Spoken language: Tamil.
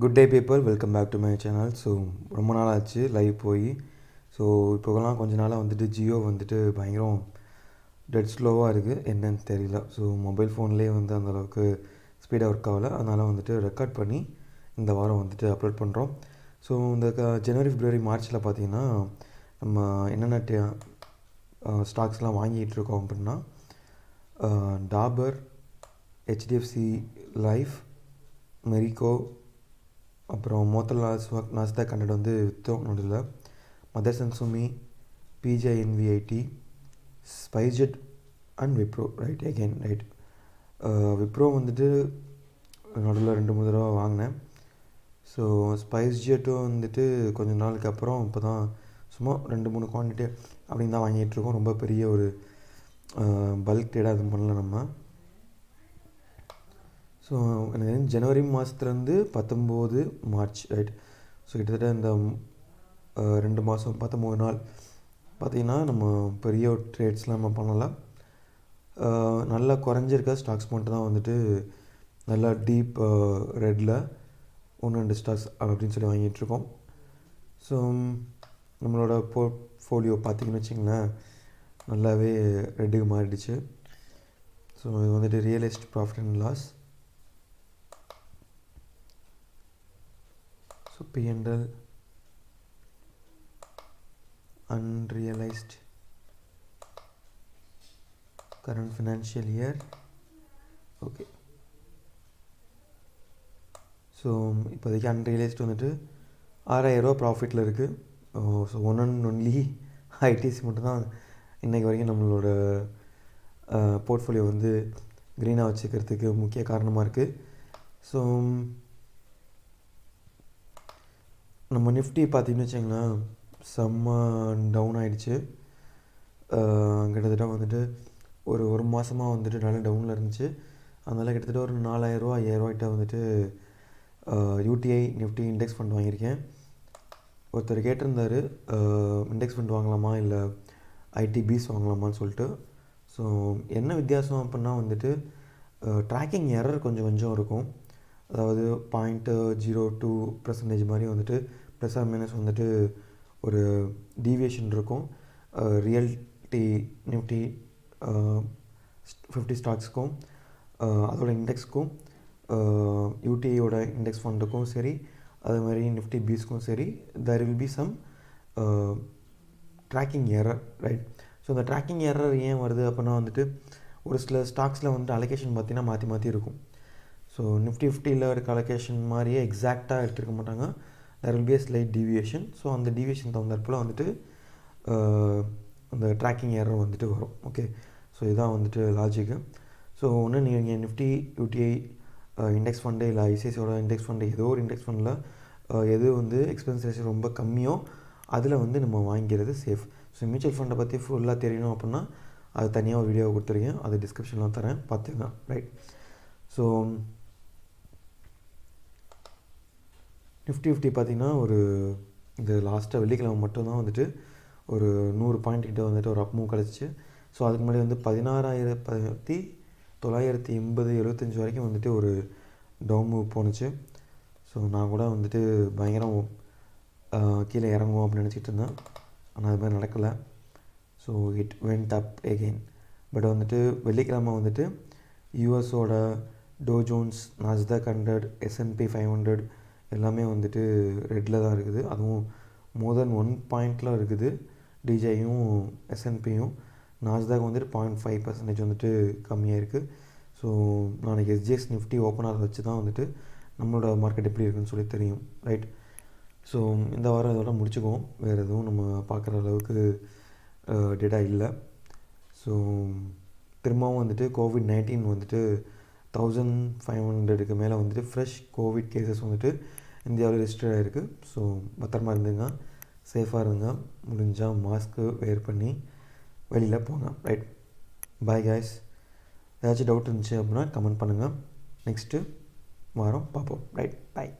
Good day people, welcome back to my channel. So ரொம்ப நாள் ஆச்சு லைவ் போய். ஸோ இப்போலாம் கொஞ்ச நாளாக வந்துட்டு ஜியோ வந்துட்டு பயங்கரம் டெட் ஸ்லோவாக இருக்குது, என்னன்னு தெரியல. ஸோ மொபைல் ஃபோன்லேயே வந்து அந்தளவுக்கு ஸ்பீடாக ஒர்க் ஆகலை. அதனால் வந்துட்டு ரெக்கார்ட் பண்ணி இந்த வாரம் வந்துட்டு அப்லோட் பண்ணுறோம். ஸோ இந்த ஜனவரி, பிப்ரவரி, மார்ச்சில் பார்த்திங்கன்னா நம்ம என்னென்ன ஸ்டாக்ஸ்லாம் வாங்கிட்டு இருக்கோம் அப்படின்னா டாபர், ஹெச்டிஎஃப்சி லைஃப், மெரிக்கோ, அப்புறம் மோத்தலாஸ் நாஸ்டாக் 100 வந்து விற்றோம் நடுவில். மதர்சன் சுமி, பிஜேஎன்விஐடி, SpiceJet and Wipro. Right again right. Wipro வந்துட்டு நடுவில் 2-3 தடவை வாங்கினேன். ஸோ ஸ்பைஸ்ஜெட்டும் வந்துட்டு கொஞ்ச நாளுக்கு அப்புறம் இப்போ தான் சும்மா 2-3 குவான்டிட்டி அப்படின்னு தான் வாங்கிட்டுருக்கோம். ரொம்ப பெரிய ஒரு பல்க் ட்ரேடாக எதுவும் பண்ணல நம்ம. ஸோ எனக்கு ஜனவரி மாதத்துலேருந்து 19 மார்ச் ரைட். ஸோ கிட்டத்தட்ட இந்த 2 மாதம் 13 நாள் பார்த்திங்கன்னா நம்ம பெரிய ட்ரேட்ஸ்லாம் நம்ம பண்ணலாம். நல்லா குறைஞ்சிருக்க ஸ்டாக்ஸ் மட்டும் தான் வந்துட்டு நல்லா டீப் ரெட்டில் 1-2 ஸ்டாக்ஸ் அப்படின்னு சொல்லி வாங்கிட்டுருக்கோம். ஸோ நம்மளோட போர்ட்ஃபோலியோ பார்த்திங்கன்னு வச்சிங்களேன், நல்லாவே ரெட்டுக்கு மாறிடுச்சு. ஸோ இது வந்துட்டு realized profit and loss. So P&L unrealized current financial year. Okay. So இப்போதைக்கு அன்ரியலைஸ்டு வந்துட்டு 6,000 ரூபா ப்ராஃபிட்டில் இருக்குது. ஸோ ஒன்லி ஐடிசி மட்டும்தான் இன்றைக்கு வரைக்கும் நம்மளோட போர்ட்ஃபோலியோ வந்து க்ரீனாக வச்சுக்கிறதுக்கு முக்கிய காரணமாக இருக்குது. ஸோ நம்ம நிஃப்டி பார்த்திங்கன்னு வச்சிங்களேன், செம்ம டவுன் ஆகிடுச்சு. கிட்டத்தட்ட வந்துட்டு ஒரு மாதமாக வந்துட்டு நல்ல டவுனில் இருந்துச்சு. அதனால் கிட்டத்தட்ட ஒரு 4,000 ரூபா 5,000 வந்துட்டு யூடிஐ நிஃப்டி இண்டெக்ஸ் ஃபண்ட் வாங்கியிருக்கேன். ஒருத்தர் கேட்டிருந்தார் இண்டெக்ஸ் ஃபண்ட் வாங்கலாமா இல்லை ஐடிபிஸ் வாங்கலாமான்னு சொல்லிட்டு. ஸோ என்ன வித்தியாசம் அப்படின்னா வந்துட்டு ட்ராக்கிங் எரர் கொஞ்சம் இருக்கும். அதாவது 0.02% மாதிரி வந்துட்டு ப்ளஸ் ஆர் மைனஸ் வந்துட்டு ஒரு டீவியேஷன் இருக்கும். ரியல்டி நிஃப்டி 50 ஸ்டாக்ஸ்க்கும் அதோட இண்டெக்ஸ்க்கும் யூடிஐயோட இண்டெக்ஸ் ஃபண்டுக்கும் சரி, அது மாதிரி நிஃப்டி பீஸ்க்கும் சரி, there will be some tracking error right. So இந்த ட்ராக்கிங் எரர் ஏன் வருது அப்படின்னா வந்துட்டு ஒரு சில ஸ்டாக்ஸில் வந்துட்டு அலோகேஷன் பார்த்திங்கன்னா மாற்றி இருக்கும். ஸோ நிஃப்டி 50ல் இருக்க அலோகேஷன் மாதிரியே எக்ஸாக்டாக எடுத்துருக்க மாட்டாங்க. There will be a slight deviation. So அந்த டிவியேஷன் தகுந்தாற்போல் வந்துட்டு அந்த ட்ராக்கிங் எரர் வந்துட்டு வரும். ஓகே. ஸோ இதுதான் வந்துட்டு லாஜிக்கு. ஸோ ஒன்று நீங்கள் நிஃப்டி யூடிஐ இண்டெக்ஸ் ஃபண்டு இல்லை ஐசிஐசியோட இண்டெக்ஸ் ஃபண்டு ஏதோ ஒரு இண்டெக்ஸ் ஃபண்டில் எது வந்து எக்ஸ்பென்ஸ் ரேஷியோ ரொம்ப கம்மியோ அதில் வந்து நம்ம வாங்கிறது சேஃப். ஸோ மியூச்சுவல் ஃபண்டை பற்றி ஃபுல்லாக தெரியணும் அப்படின்னா அது தனியாக ஒரு வீடியோ கொடுத்துருக்கேன், அது டிஸ்கிரிப்ஷனில் தரேன், பார்த்துங்க ரைட். ஸோ நிஃப்டி 50 பார்த்திங்கன்னா ஒரு இந்த லாஸ்ட்டாக வெள்ளிக்கிழமை மட்டும்தான் வந்துட்டு ஒரு 100 பாயிண்ட் கிட்ட வந்துட்டு ஒரு அப் மூவ் கிடச்சிச்சு. ஸோ அதுக்கு முன்னாடி வந்து 16,980-75 வரைக்கும் வந்துட்டு ஒரு டவுன் மூவ் போணுச்சு. ஸோ நான் கூட வந்துட்டு பயங்கரம் கீழே இறங்குவோம் அப்படின்னு நினச்சிட்டு இருந்தேன். ஆனால் அது மாதிரி நடக்கலை. So it went up again. But வந்துட்டு வெள்ளிக்கிழமை வந்துட்டு யூஎஸோட டோ ஜோன்ஸ், நாஸ்டாக் 100, S&P 500 எல்லாமே வந்துட்டு ரெட்டில் தான் இருக்குது. அதுவும் மோர் தென் 1 பாயிண்டில் இருக்குது. டிஜேயும் S&Pயும். நாஸ்டாக் வந்துட்டு 0.5% வந்துட்டு கம்மியாக இருக்குது. ஸோ நாளைக்கு SGX நிஃப்டி ஓப்பன் ஆகிறத வச்சு தான் வந்துட்டு நம்மளோட மார்க்கெட் எப்படி இருக்குதுன்னு சொல்லி தெரியும் ரைட். ஸோ இந்த வாரம் இதோட முடிச்சுக்குவோம். வேறு எதுவும் நம்ம பார்க்குற அளவுக்கு டேட்டா இல்லை. ஸோ திரும்பவும் வந்துட்டு COVID-19 வந்துட்டு 1,500க்கு மேலே வந்துட்டு ஃப்ரெஷ் கோவிட் கேசஸ் வந்துட்டு இந்தியாவில் ரெஜிஸ்டர் ஆகிருக்கு. ஸோ பத்திரமா இருந்துங்க, சேஃபாக இருங்க, முடிஞ்சால் மாஸ்க்கு வேர் பண்ணி வெளியில் போங்க ரைட். Bye guys. ஏதாச்சும் டவுட் இருந்துச்சு அப்படின்னா கமெண்ட் பண்ணுங்கள். நெக்ஸ்ட்டு வாரம் பார்ப்போம் ரைட். பாய்.